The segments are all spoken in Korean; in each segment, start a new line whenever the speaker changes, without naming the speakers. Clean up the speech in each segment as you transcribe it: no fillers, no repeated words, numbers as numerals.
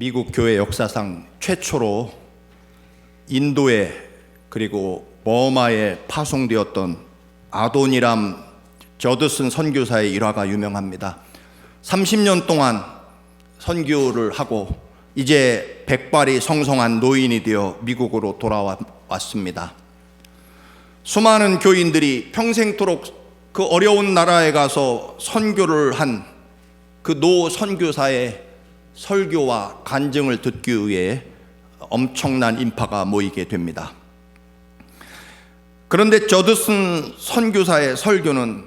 미국 교회 역사상 최초로 인도에 그리고 버마에 파송되었던 아도니람 저드슨 선교사의 일화가 유명합니다. 30년 동안 선교를 하고 이제 백발이 성성한 노인이 되어 미국으로 돌아왔습니다. 수많은 교인들이 평생토록 그 어려운 나라에 가서 선교를 한 그 노 선교사의 설교와 간증을 듣기 위해 엄청난 인파가 모이게 됩니다. 그런데 저드슨 선교사의 설교는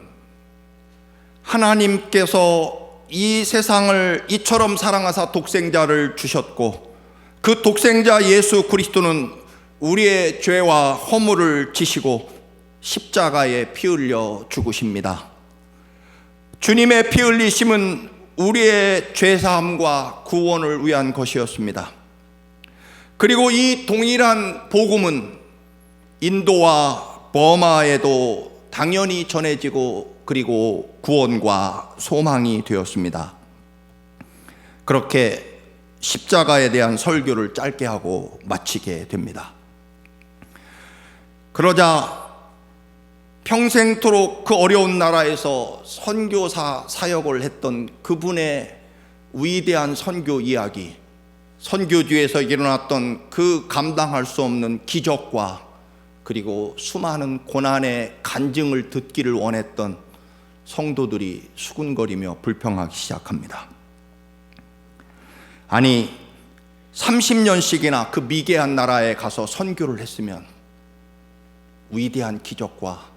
하나님께서 이 세상을 이처럼 사랑하사 독생자를 주셨고 그 독생자 예수 그리스도는 우리의 죄와 허물을 지시고 십자가에 피 흘려 죽으십니다. 주님의 피 흘리심은 우리의 죄사함과 구원을 위한 것이었습니다. 그리고 이 동일한 복음은 인도와 버마에도 당연히 전해지고 그리고 구원과 소망이 되었습니다. 그렇게 십자가에 대한 설교를 짧게 하고 마치게 됩니다. 그러자 평생토록 그 어려운 나라에서 선교사 사역을 했던 그분의 위대한 선교 이야기, 선교지에서 일어났던 그 감당할 수 없는 기적과 그리고 수많은 고난의 간증을 듣기를 원했던 성도들이 수군거리며 불평하기 시작합니다. 아니 30년씩이나 그 미개한 나라에 가서 선교를 했으면 위대한 기적과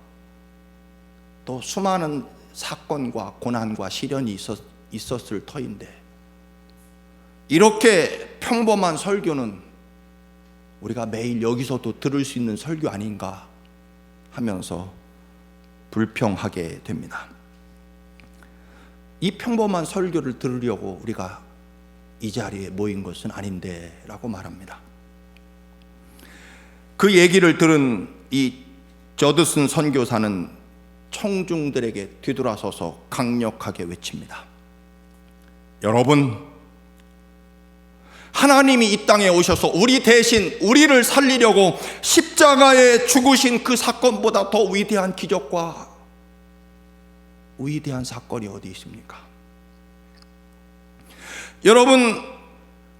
또 수많은 사건과 고난과 시련이 있었을 터인데 이렇게 평범한 설교는 우리가 매일 여기서도 들을 수 있는 설교 아닌가 하면서 불평하게 됩니다. 이 평범한 설교를 들으려고 우리가 이 자리에 모인 것은 아닌데 라고 말합니다. 그 얘기를 들은 이 저드슨 선교사는 청중들에게 뒤돌아서서 강력하게 외칩니다. 여러분, 하나님이 이 땅에 오셔서 우리 대신 우리를 살리려고 십자가에 죽으신 그 사건보다 더 위대한 기적과 위대한 사건이 어디 있습니까? 여러분,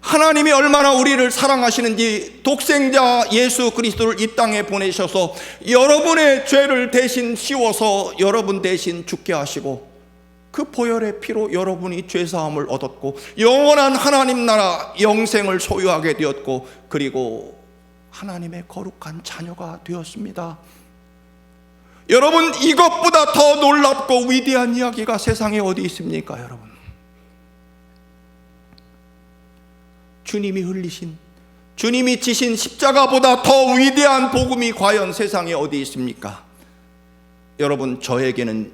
하나님이 얼마나 우리를 사랑하시는지 독생자 예수 그리스도를 이 땅에 보내셔서 여러분의 죄를 대신 씌워서 여러분 대신 죽게 하시고 그 보혈의 피로 여러분이 죄사함을 얻었고 영원한 하나님 나라 영생을 소유하게 되었고 그리고 하나님의 거룩한 자녀가 되었습니다. 여러분, 이것보다 더 놀랍고 위대한 이야기가 세상에 어디 있습니까? 여러분, 주님이 흘리신, 주님이 지신 십자가보다 더 위대한 복음이 과연 세상에 어디 있습니까? 여러분, 저에게는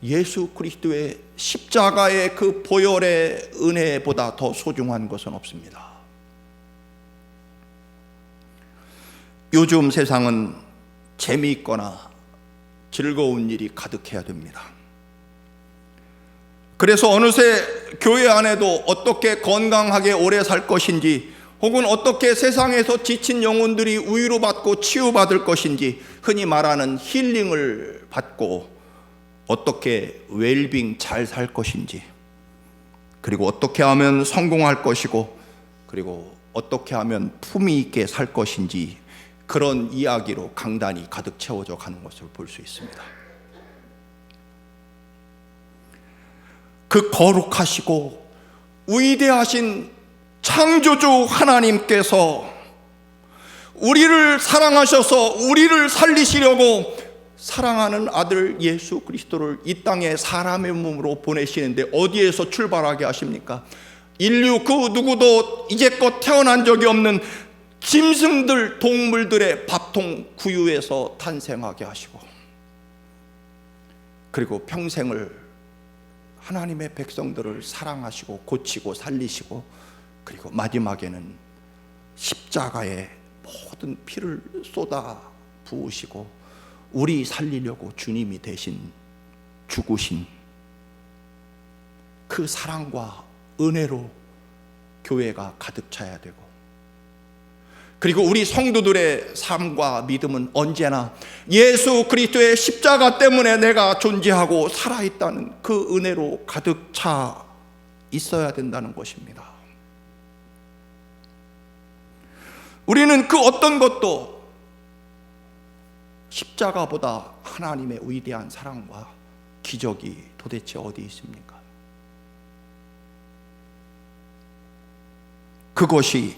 예수 그리스도의 십자가의 그 보혈의 은혜보다 더 소중한 것은 없습니다. 요즘 세상은 재미있거나 즐거운 일이 가득해야 됩니다. 그래서 어느새 교회 안에도 어떻게 건강하게 오래 살 것인지 혹은 어떻게 세상에서 지친 영혼들이 위로받고 치유받을 것인지 흔히 말하는 힐링을 받고 어떻게 웰빙 잘 살 것인지 그리고 어떻게 하면 성공할 것이고 그리고 어떻게 하면 품위 있게 살 것인지 그런 이야기로 강단이 가득 채워져 가는 것을 볼 수 있습니다. 그 거룩하시고 위대하신 창조주 하나님께서 우리를 사랑하셔서 우리를 살리시려고 사랑하는 아들 예수 그리스도를 이 땅에 사람의 몸으로 보내시는데 어디에서 출발하게 하십니까? 인류 그 누구도 이제껏 태어난 적이 없는 짐승들, 동물들의 밥통 구유에서 탄생하게 하시고 그리고 평생을 하나님의 백성들을 사랑하시고 고치고 살리시고 그리고 마지막에는 십자가에 모든 피를 쏟아 부으시고 우리 살리려고 주님이 대신 죽으신 그 사랑과 은혜로 교회가 가득 차야 되고, 그리고 우리 성도들의 삶과 믿음은 언제나 예수 그리스도의 십자가 때문에 내가 존재하고 살아있다는 그 은혜로 가득 차 있어야 된다는 것입니다. 우리는 그 어떤 것도 십자가보다 하나님의 위대한 사랑과 기적이 도대체 어디 있습니까? 그것이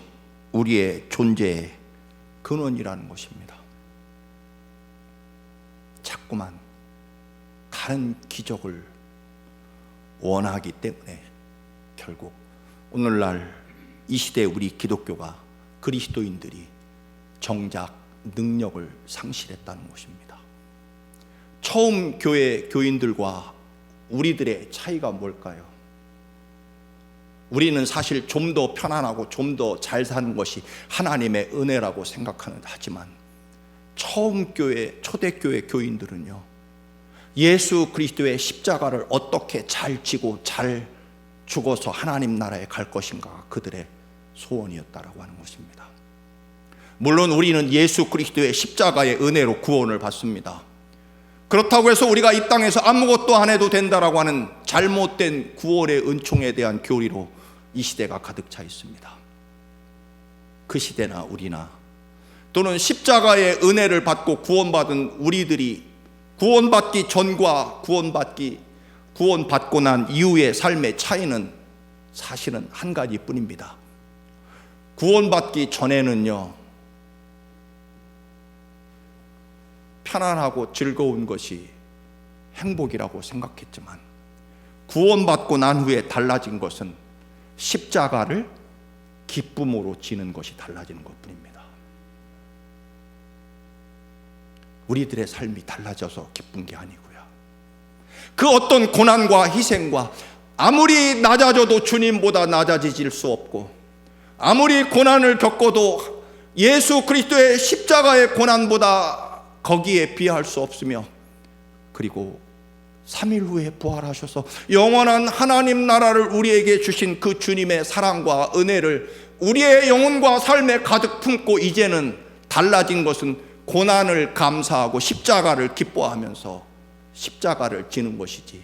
우리의 존재의 근원이라는 것입니다. 자꾸만 다른 기적을 원하기 때문에 결국 오늘날 이 시대 우리 기독교가, 그리스도인들이 정작 능력을 상실했다는 것입니다. 처음 교회 교인들과 우리들의 차이가 뭘까요? 우리는 사실 좀 더 편안하고 좀 더 잘 사는 것이 하나님의 은혜라고 하지만 처음 교회, 초대교회 교인들은요, 예수 그리스도의 십자가를 어떻게 잘 지고 잘 죽어서 하나님 나라에 갈 것인가, 그들의 소원이었다라고 하는 것입니다. 물론 우리는 예수 그리스도의 십자가의 은혜로 구원을 받습니다. 그렇다고 해서 우리가 이 땅에서 아무것도 안 해도 된다라고 하는 잘못된 구원의 은총에 대한 교리로 이 시대가 가득 차 있습니다. 그 시대나 우리나, 또는 십자가의 은혜를 받고 구원받은 우리들이 구원받기 전과 구원받고 난 이후의 삶의 차이는 사실은 한 가지뿐입니다. 구원받기 전에는요, 편안하고 즐거운 것이 행복이라고 생각했지만, 구원받고 난 후에 달라진 것은 십자가를 기쁨으로 지는 것이 달라지는 것뿐입니다. 우리들의 삶이 달라져서 기쁜 게 아니고요, 그 어떤 고난과 희생과, 아무리 낮아져도 주님보다 낮아질 수 없고, 아무리 고난을 겪어도 예수 그리스도의 십자가의 고난보다 거기에 비할 수 없으며, 그리고 3일 후에 부활하셔서 영원한 하나님 나라를 우리에게 주신 그 주님의 사랑과 은혜를 우리의 영혼과 삶에 가득 품고, 이제는 달라진 것은 고난을 감사하고 십자가를 기뻐하면서 십자가를 지는 것이지,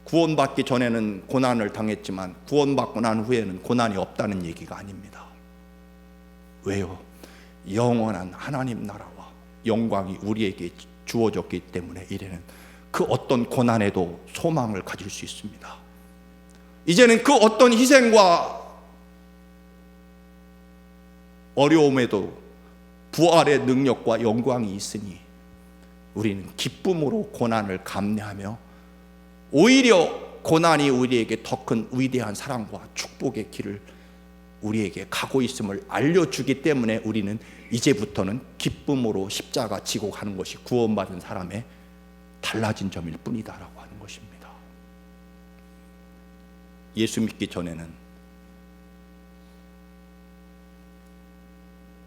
구원받기 전에는 고난을 당했지만 구원받고 난 후에는 고난이 없다는 얘기가 아닙니다. 왜요? 영원한 하나님 나라와 영광이 우리에게 주어졌기 때문에 이제는 그 어떤 고난에도 소망을 가질 수 있습니다. 이제는 그 어떤 희생과 어려움에도 부활의 능력과 영광이 있으니 우리는 기쁨으로 고난을 감내하며, 오히려 고난이 우리에게 더 큰 위대한 사랑과 축복의 길을 우리에게 가고 있음을 알려주기 때문에 우리는 이제부터는 기쁨으로 십자가 지고 가는 것이 구원받은 사람의 달라진 점일 뿐이다라고 하는 것입니다. 예수 믿기 전에는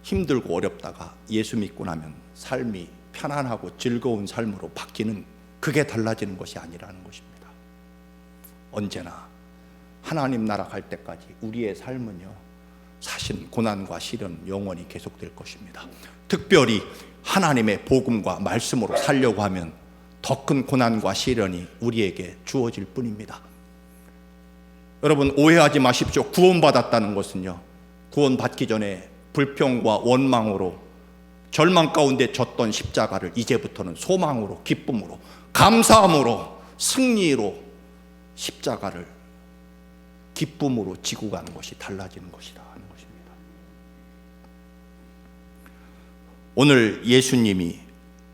힘들고 어렵다가 예수 믿고 나면 삶이 편안하고 즐거운 삶으로 바뀌는, 그게 달라지는 것이 아니라는 것입니다. 언제나 하나님 나라 갈 때까지 우리의 삶은요, 사실 고난과 시련 영원히 계속될 것입니다. 특별히 하나님의 복음과 말씀으로 살려고 하면 더 큰 고난과 시련이 우리에게 주어질 뿐입니다. 여러분, 오해하지 마십시오. 구원받았다는 것은요, 구원받기 전에 불평과 원망으로 절망 가운데 졌던 십자가를 이제부터는 소망으로, 기쁨으로, 감사함으로, 승리로 십자가를 기쁨으로 지고 가는 것이 달라지는 것이다 하는 것입니다. 오늘 예수님이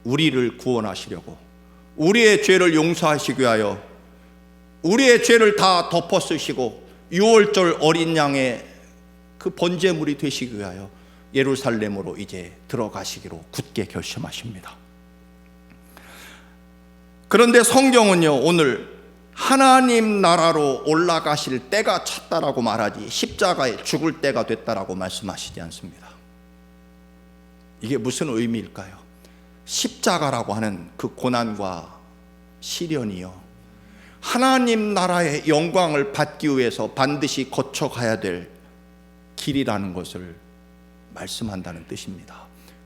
우리를 구원하시려고, 우리의 죄를 용서하시기 위하여 우리의 죄를 다 덮어 쓰시고 6월절 어린 양의 그 번제물이 되시기 위하여 예루살렘으로 이제 들어가시기로 굳게 결심하십니다. 그런데 성경은요, 오늘 하나님 나라로 올라가실 때가 찼다라고 말하지 십자가에 죽을 때가 됐다라고 말씀하시지 않습니다. 이게 무슨 의미일까요? 십자가라고 하는 그 고난과 시련이요, 하나님 나라의 영광을 받기 위해서 반드시 거쳐가야 될 길이라는 것을 말씀한다는 뜻입니다.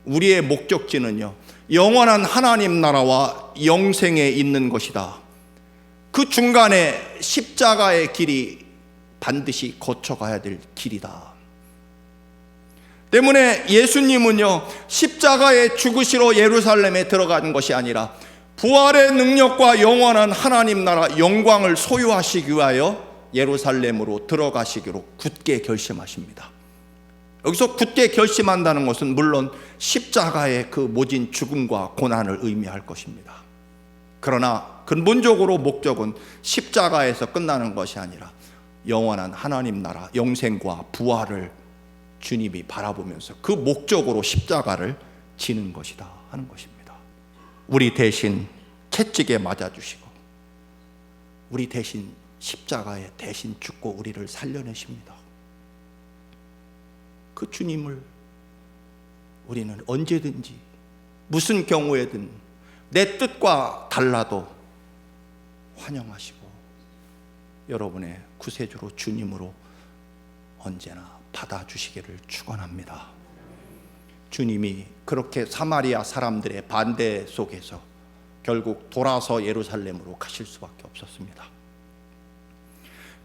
우리의 목적지는요, 영원한 하나님 나라와 영생에 있는 것이다. 그 중간에 십자가의 길이 반드시 거쳐가야 될 길이다. 때문에 예수님은요, 십자가에 죽으시러 예루살렘에 들어가는 것이 아니라 부활의 능력과 영원한 하나님 나라 영광을 소유하시기 위하여 예루살렘으로 들어가시기로 굳게 결심하십니다. 여기서 굳게 결심한다는 것은 물론 십자가의 그 모진 죽음과 고난을 의미할 것입니다. 그러나 근본적으로 목적은 십자가에서 끝나는 것이 아니라 영원한 하나님 나라 영생과 부활을 주님이 바라보면서 그 목적으로 십자가를 지는 것이다 하는 것입니다. 우리 대신 채찍에 맞아주시고 우리 대신 십자가에 대신 죽고 우리를 살려내십니다. 그 주님을 우리는 언제든지 무슨 경우에든 내 뜻과 달라도 환영하시고 여러분의 구세주로 주님으로 언제나 받아주시기를 축원합니다. 주님이 그렇게 사마리아 사람들의 반대 속에서 결국 돌아서 예루살렘으로 가실 수밖에 없었습니다.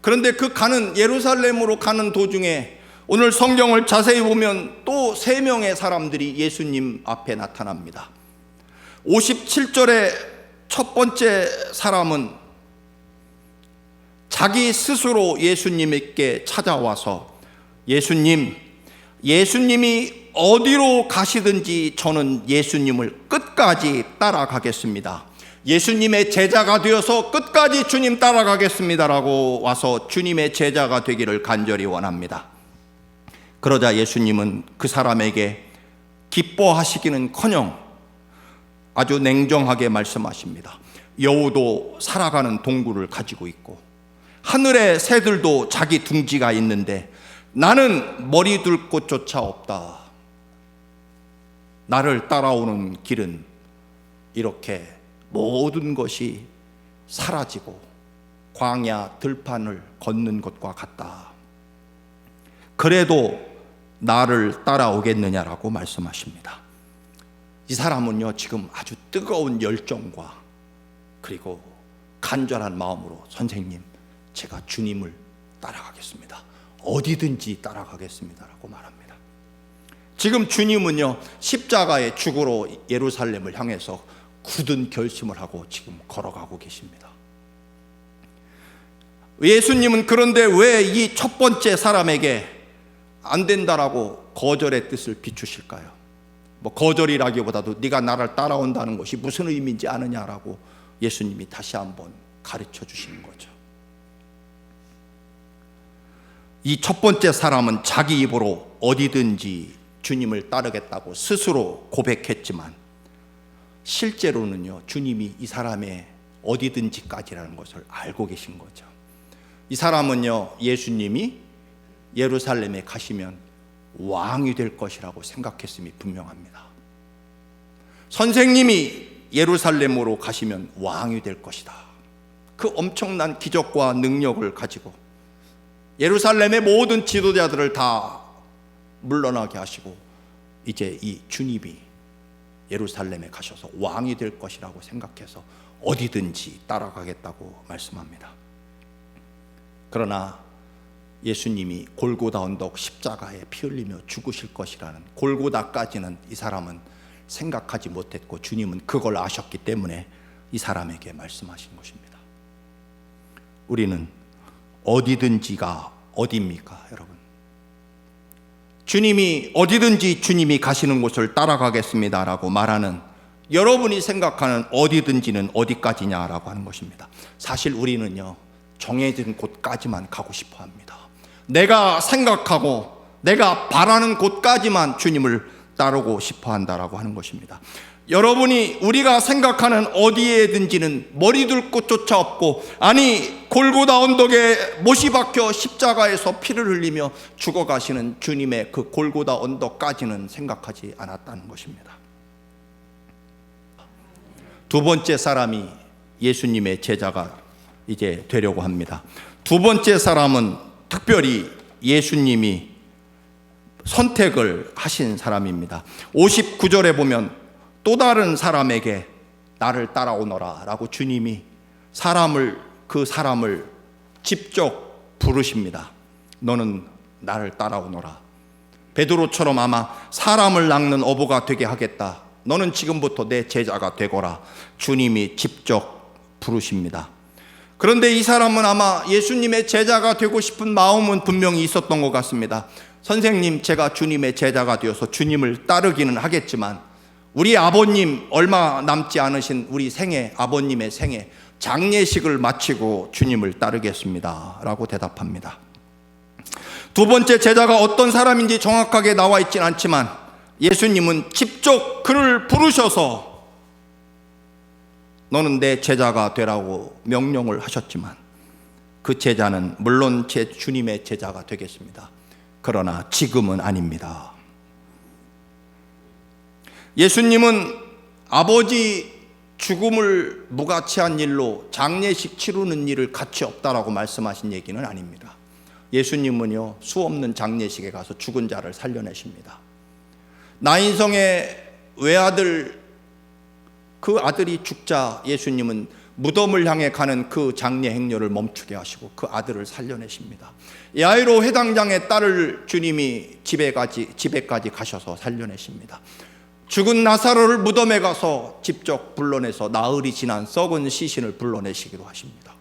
그런데 그 가는 예루살렘으로 가는 도중에 오늘 성경을 자세히 보면 또 3명의 사람들이 예수님 앞에 나타납니다. 57절의 첫 번째 사람은 자기 스스로 예수님께 찾아와서 예수님이 어디로 가시든지 저는 예수님을 끝까지 따라가겠습니다. 예수님의 제자가 되어서 끝까지 주님 따라가겠습니다라고 와서 주님의 제자가 되기를 간절히 원합니다. 그러자 예수님은 그 사람에게 기뻐하시기는커녕 아주 냉정하게 말씀하십니다. 여우도 살아가는 동굴을 가지고 있고 하늘의 새들도 자기 둥지가 있는데 나는 머리 둘 곳조차 없다. 나를 따라오는 길은 이렇게 모든 것이 사라지고 광야 들판을 걷는 것과 같다. 그래도 나를 따라오겠느냐라고 말씀하십니다. 이 사람은요, 지금 아주 뜨거운 열정과 그리고 간절한 마음으로 선생님, 제가 주님을 따라가겠습니다. 어디든지 따라가겠습니다라고 말합니다. 지금 주님은요, 십자가의 죽으로 예루살렘을 향해서 굳은 결심을 하고 지금 걸어가고 계십니다. 예수님은 그런데 왜 이 첫 번째 사람에게 안 된다라고 거절의 뜻을 비추실까요? 뭐 거절이라기보다도 네가 나를 따라온다는 것이 무슨 의미인지 아느냐라고 예수님이 다시 한번 가르쳐 주시는 거죠. 이 첫 번째 사람은 자기 입으로 어디든지 주님을 따르겠다고 스스로 고백했지만 실제로는요, 주님이 이 사람의 어디든지까지라는 것을 알고 계신 거죠. 이 사람은요, 예수님이 예루살렘에 가시면 왕이 될 것이라고 생각했음이 분명합니다. 선생님이 예루살렘으로 가시면 왕이 될 것이다. 그 엄청난 기적과 능력을 가지고 예루살렘의 모든 지도자들을 다 물러나게 하시고 이제 이 주님이 예루살렘에 가셔서 왕이 될 것이라고 생각해서 어디든지 따라가겠다고 말씀합니다. 그러나 예수님이 골고다 언덕 십자가에 피 흘리며 죽으실 것이라는 골고다까지는 이 사람은 생각하지 못했고 주님은 그걸 아셨기 때문에 이 사람에게 말씀하신 것입니다. 우리는 어디든지가 어디입니까, 여러분? 주님이 어디든지 주님이 가시는 곳을 따라가겠습니다라고 말하는 여러분이 생각하는 어디든지는 어디까지냐라고 하는 것입니다. 사실 우리는요, 정해진 곳까지만 가고 싶어 합니다. 내가 생각하고 내가 바라는 곳까지만 주님을 따르고 싶어 한다라고 하는 것입니다. 여러분이 우리가 생각하는 어디에든지는 머리 둘 곳조차 없고, 아니 골고다 언덕에 못이 박혀 십자가에서 피를 흘리며 죽어가시는 주님의 그 골고다 언덕까지는 생각하지 않았다는 것입니다. 두 번째 사람이 예수님의 제자가 이제 되려고 합니다. 두 번째 사람은 특별히 예수님이 선택을 하신 사람입니다. 59절에 보면 또 다른 사람에게 나를 따라오너라 라고 주님이 그 사람을 직접 부르십니다. 너는 나를 따라오너라. 베드로처럼 아마 사람을 낚는 어부가 되게 하겠다. 너는 지금부터 내 제자가 되거라. 주님이 직접 부르십니다. 그런데 이 사람은 아마 예수님의 제자가 되고 싶은 마음은 분명히 있었던 것 같습니다. 선생님, 제가 주님의 제자가 되어서 주님을 따르기는 하겠지만 우리 아버님 얼마 남지 않으신 우리 아버님의 생애 장례식을 마치고 주님을 따르겠습니다 라고 대답합니다. 두 번째 제자가 어떤 사람인지 정확하게 나와 있진 않지만 예수님은 직접 그를 부르셔서 너는 내 제자가 되라고 명령을 하셨지만 그 제자는 물론 제 주님의 제자가 되겠습니다. 그러나 지금은 아닙니다. 예수님은 아버지 죽음을 무가치한 일로 장례식 치르는 일을 가치 없다라고 말씀하신 얘기는 아닙니다. 예수님은요, 수없는 장례식에 가서 죽은 자를 살려내십니다. 나인성의 외아들, 그 아들이 죽자 예수님은 무덤을 향해 가는 그 장례 행렬을 멈추게 하시고 그 아들을 살려내십니다. 야이로 회당장의 딸을 주님이 집에까지 가셔서 살려내십니다. 죽은 나사로를 무덤에 가서 직접 불러내서 나흘이 지난 썩은 시신을 불러내시기로 하십니다.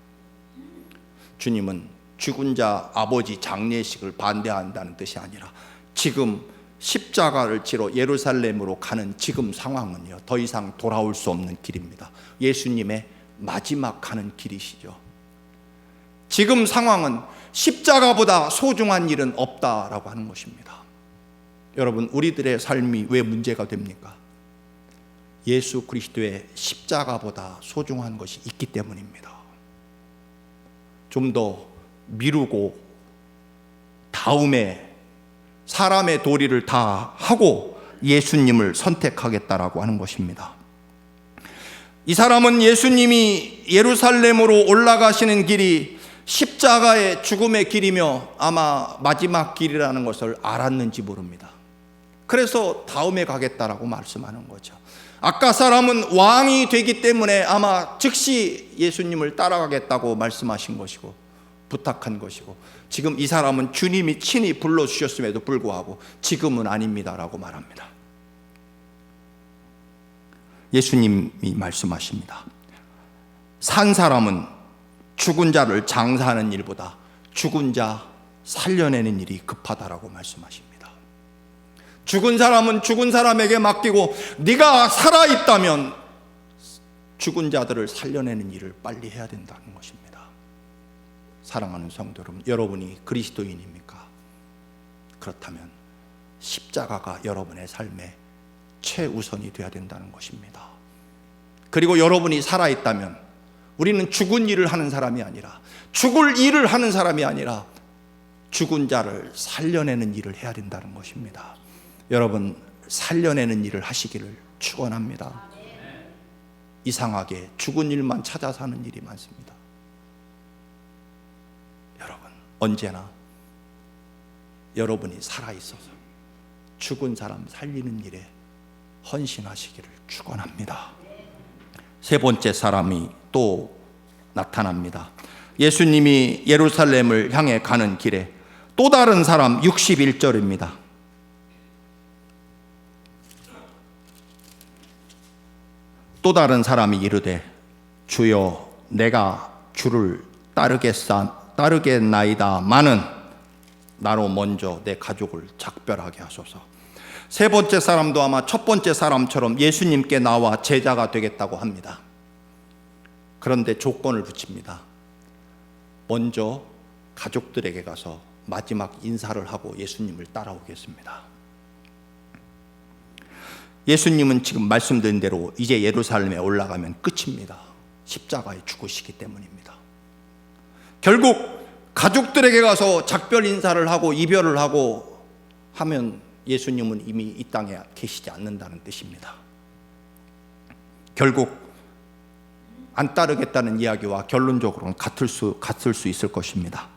주님은 죽은 자 아버지 장례식을 반대한다는 뜻이 아니라 지금 십자가를 지러 예루살렘으로 가는 지금 상황은요, 더 이상 돌아올 수 없는 길입니다. 예수님의 마지막 가는 길이시죠. 지금 상황은 십자가보다 소중한 일은 없다라고 하는 것입니다. 여러분, 우리들의 삶이 왜 문제가 됩니까? 예수 그리스도의 십자가보다 소중한 것이 있기 때문입니다. 좀 더 미루고 다음에 사람의 도리를 다 하고 예수님을 선택하겠다라고 하는 것입니다. 이 사람은 예수님이 예루살렘으로 올라가시는 길이 십자가의 죽음의 길이며 아마 마지막 길이라는 것을 알았는지 모릅니다. 그래서 다음에 가겠다라고 말씀하는 거죠. 아까 사람은 왕이 되기 때문에 아마 즉시 예수님을 따라가겠다고 말씀하신 것이고 부탁한 것이고, 지금 이 사람은 주님이 친히 불러주셨음에도 불구하고 지금은 아닙니다라고 말합니다. 예수님이 말씀하십니다. 산 사람은 죽은 자를 장사하는 일보다 죽은 자 살려내는 일이 급하다라고 말씀하십니다. 죽은 사람은 죽은 사람에게 맡기고 네가 살아있다면 죽은 자들을 살려내는 일을 빨리 해야 된다는 것입니다. 사랑하는 성도 여러분, 여러분이 그리스도인입니까? 그렇다면 십자가가 여러분의 삶의 최우선이 되어야 된다는 것입니다. 그리고 여러분이 살아있다면 우리는 죽은 일을 하는 사람이 아니라, 죽을 일을 하는 사람이 아니라 죽은 자를 살려내는 일을 해야 된다는 것입니다. 여러분, 살려내는 일을 하시기를 축원합니다. 이상하게 죽은 일만 찾아 사는 일이 많습니다. 여러분, 언제나 여러분이 살아있어서 죽은 사람 살리는 일에 헌신하시기를 축원합니다. 세 번째 사람이 또 나타납니다. 예수님이 예루살렘을 향해 가는 길에 또 다른 사람, 61절입니다. 또 다른 사람이 이르되 주여 내가 주를 따르겠나이다마는 나로 먼저 내 가족을 작별하게 하소서. 세 번째 사람도 아마 첫 번째 사람처럼 예수님께 나와 제자가 되겠다고 합니다. 그런데 조건을 붙입니다. 먼저 가족들에게 가서 마지막 인사를 하고 예수님을 따라오겠습니다. 예수님은 지금 말씀드린 대로 이제 예루살렘에 올라가면 끝입니다. 십자가에 죽으시기 때문입니다. 결국 가족들에게 가서 작별 인사를 하고 이별을 하고 하면 예수님은 이미 이 땅에 계시지 않는다는 뜻입니다. 결국 안 따르겠다는 이야기와 결론적으로는 같을 수 있을 것입니다.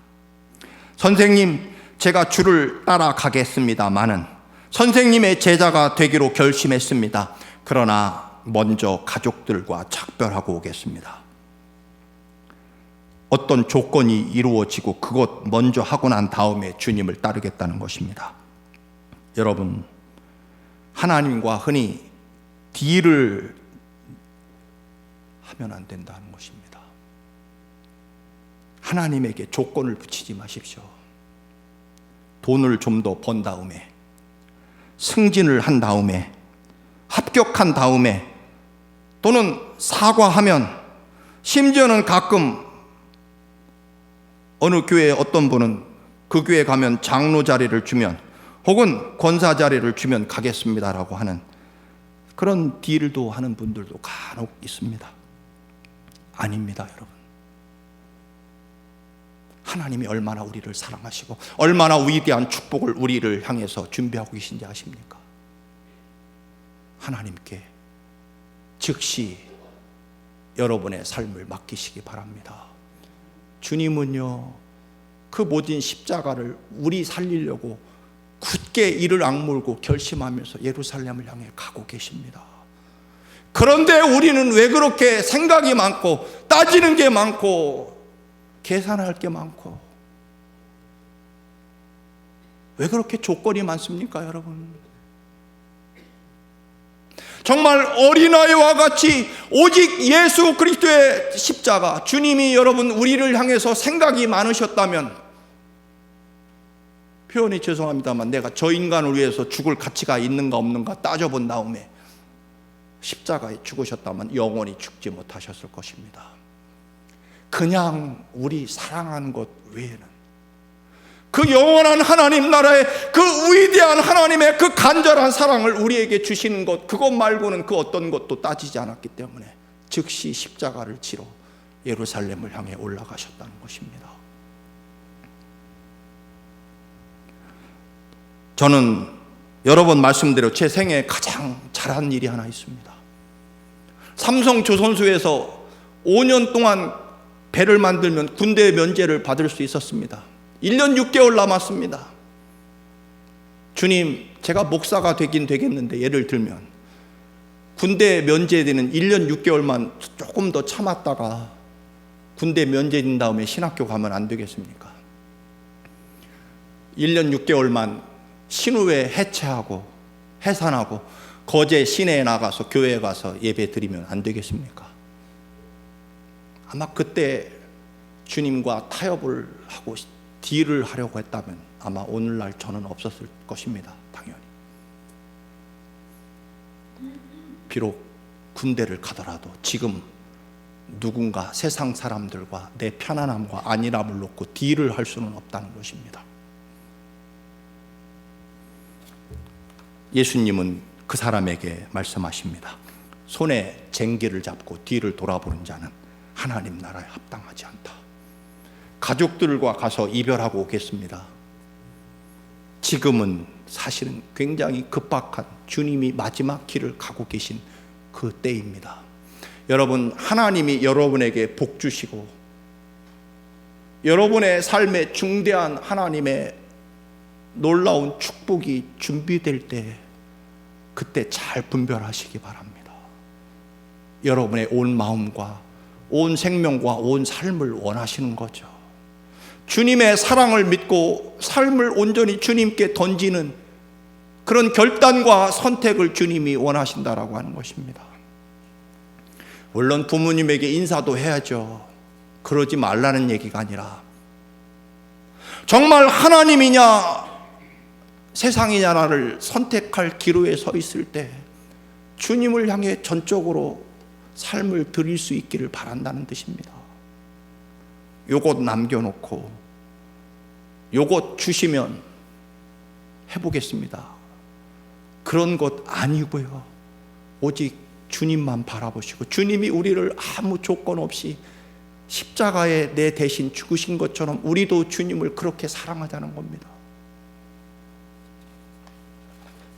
선생님, 제가 주를 따라가겠습니다마는 선생님의 제자가 되기로 결심했습니다. 그러나 먼저 가족들과 작별하고 오겠습니다. 어떤 조건이 이루어지고 그것 먼저 하고 난 다음에 주님을 따르겠다는 것입니다. 여러분, 하나님과 흔히 딜을 하면 안 된다는 것입니다. 하나님에게 조건을 붙이지 마십시오. 돈을 좀 더 번 다음에, 승진을 한 다음에, 합격한 다음에, 또는 사과하면, 심지어는 가끔 어느 교회에 어떤 분은 그 교회 가면 장로 자리를 주면, 혹은 권사 자리를 주면 가겠습니다라고 하는 그런 딜도 하는 분들도 간혹 있습니다. 아닙니다, 여러분. 하나님이 얼마나 우리를 사랑하시고 얼마나 위대한 축복을 우리를 향해서 준비하고 계신지 아십니까? 하나님께 즉시 여러분의 삶을 맡기시기 바랍니다. 주님은요, 그 모든 십자가를 우리 살리려고 굳게 이를 악물고 결심하면서 예루살렘을 향해 가고 계십니다. 그런데 우리는 왜 그렇게 생각이 많고 따지는 게 많고 계산할 게 많고 왜 그렇게 조건이 많습니까, 여러분? 정말 어린아이와 같이 오직 예수 그리스도의 십자가, 주님이 여러분 우리를 향해서 생각이 많으셨다면, 표현이 죄송합니다만 내가 저 인간을 위해서 죽을 가치가 있는가 없는가 따져본 다음에 십자가에 죽으셨다면 영원히 죽지 못하셨을 것입니다. 그냥 우리 사랑하는 것 외에는 그 영원한 하나님 나라의 그 위대한 하나님의 그 간절한 사랑을 우리에게 주시는 것, 그것 말고는 그 어떤 것도 따지지 않았기 때문에 즉시 십자가를 지러 예루살렘을 향해 올라가셨다는 것입니다. 저는 여러 번 말씀드려 제 생애에 가장 잘한 일이 하나 있습니다. 삼성조선소에서 5년 동안 배를 만들면 군대 면제를 받을 수 있었습니다. 1년 6개월 남았습니다. 주님, 제가 목사가 되긴 되겠는데 예를 들면 군대 면제되는 1년 6개월만 조금 더 참았다가 군대 면제된 다음에 신학교 가면 안 되겠습니까? 1년 6개월만 신우회 해체하고 해산하고 거제 시내에 나가서 교회에 가서 예배 드리면 안 되겠습니까? 아마 그때 주님과 타협을 하고 딜을 하려고 했다면 아마 오늘날 저는 없었을 것입니다. 당연히. 비록 군대를 가더라도 지금 누군가 세상 사람들과 내 편안함과 안일함을 놓고 딜을 할 수는 없다는 것입니다. 예수님은 그 사람에게 말씀하십니다. 손에 쟁기를 잡고 뒤를 돌아보는 자는 하나님 나라에 합당하지 않다. 가족들과 가서 이별하고 오겠습니다. 지금은 사실은 굉장히 급박한 주님이 마지막 길을 가고 계신 그 때입니다. 여러분, 하나님이 여러분에게 복 주시고 여러분의 삶에 중대한 하나님의 놀라운 축복이 준비될 때 그때 잘 분별하시기 바랍니다. 여러분의 온 마음과 온 생명과 온 삶을 원하시는 거죠. 주님의 사랑을 믿고 삶을 온전히 주님께 던지는 그런 결단과 선택을 주님이 원하신다라고 하는 것입니다. 물론 부모님에게 인사도 해야죠. 그러지 말라는 얘기가 아니라 정말 하나님이냐 세상이냐를 선택할 기로에 서 있을 때 주님을 향해 전적으로 삶을 드릴 수 있기를 바란다는 뜻입니다. 요것 남겨놓고 요것 주시면 해보겠습니다. 그런 것 아니고요. 오직 주님만 바라보시고 주님이 우리를 아무 조건 없이 십자가에 내 대신 죽으신 것처럼 우리도 주님을 그렇게 사랑하자는 겁니다.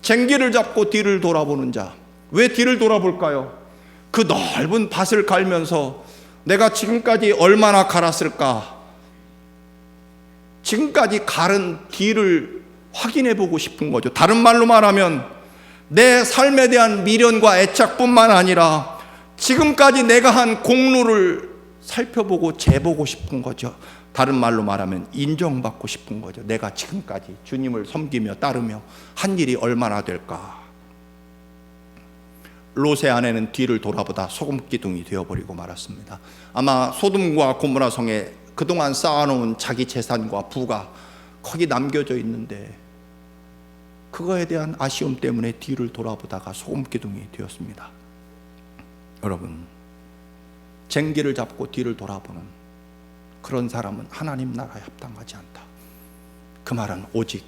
쟁기를 잡고 뒤를 돌아보는 자. 왜 뒤를 돌아볼까요? 그 넓은 밭을 갈면서 내가 지금까지 얼마나 갈았을까? 지금까지 갈은 뒤를 확인해 보고 싶은 거죠. 다른 말로 말하면 내 삶에 대한 미련과 애착뿐만 아니라 지금까지 내가 한 공로를 살펴보고 재보고 싶은 거죠. 다른 말로 말하면 인정받고 싶은 거죠. 내가 지금까지 주님을 섬기며 따르며 한 일이 얼마나 될까? 롯의 아내는 뒤를 돌아보다 소금기둥이 되어버리고 말았습니다. 아마 소돔과 고모라 성에 그동안 쌓아놓은 자기 재산과 부가 거기 남겨져 있는데 그거에 대한 아쉬움 때문에 뒤를 돌아보다가 소금기둥이 되었습니다. 여러분, 쟁기를 잡고 뒤를 돌아보는 그런 사람은 하나님 나라에 합당하지 않다. 그 말은 오직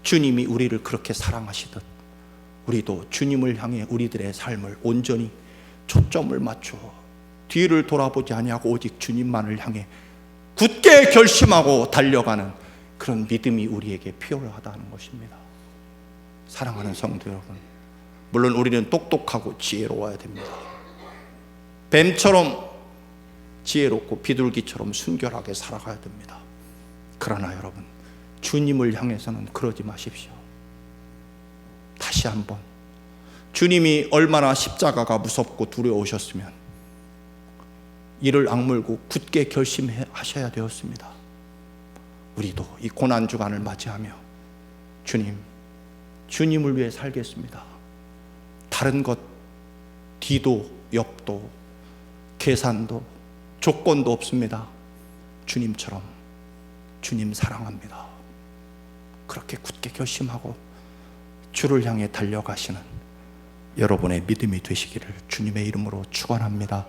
주님이 우리를 그렇게 사랑하시듯 우리도 주님을 향해 우리들의 삶을 온전히 초점을 맞춰 뒤를 돌아보지 아니하고 오직 주님만을 향해 굳게 결심하고 달려가는 그런 믿음이 우리에게 필요하다는 것입니다. 사랑하는 성도 여러분, 물론 우리는 똑똑하고 지혜로워야 됩니다. 뱀처럼 지혜롭고 비둘기처럼 순결하게 살아가야 됩니다. 그러나 여러분, 주님을 향해서는 그러지 마십시오. 다시 한번 주님이 얼마나 십자가가 무섭고 두려우셨으면 이를 악물고 굳게 결심하셔야 되었습니다. 우리도 이 고난 주간을 맞이하며 주님을 위해 살겠습니다. 다른 것 뒤도 옆도 계산도 조건도 없습니다. 주님처럼 주님 사랑합니다. 그렇게 굳게 결심하고 주를 향해 달려가시는 여러분의 믿음이 되시기를 주님의 이름으로 축원합니다.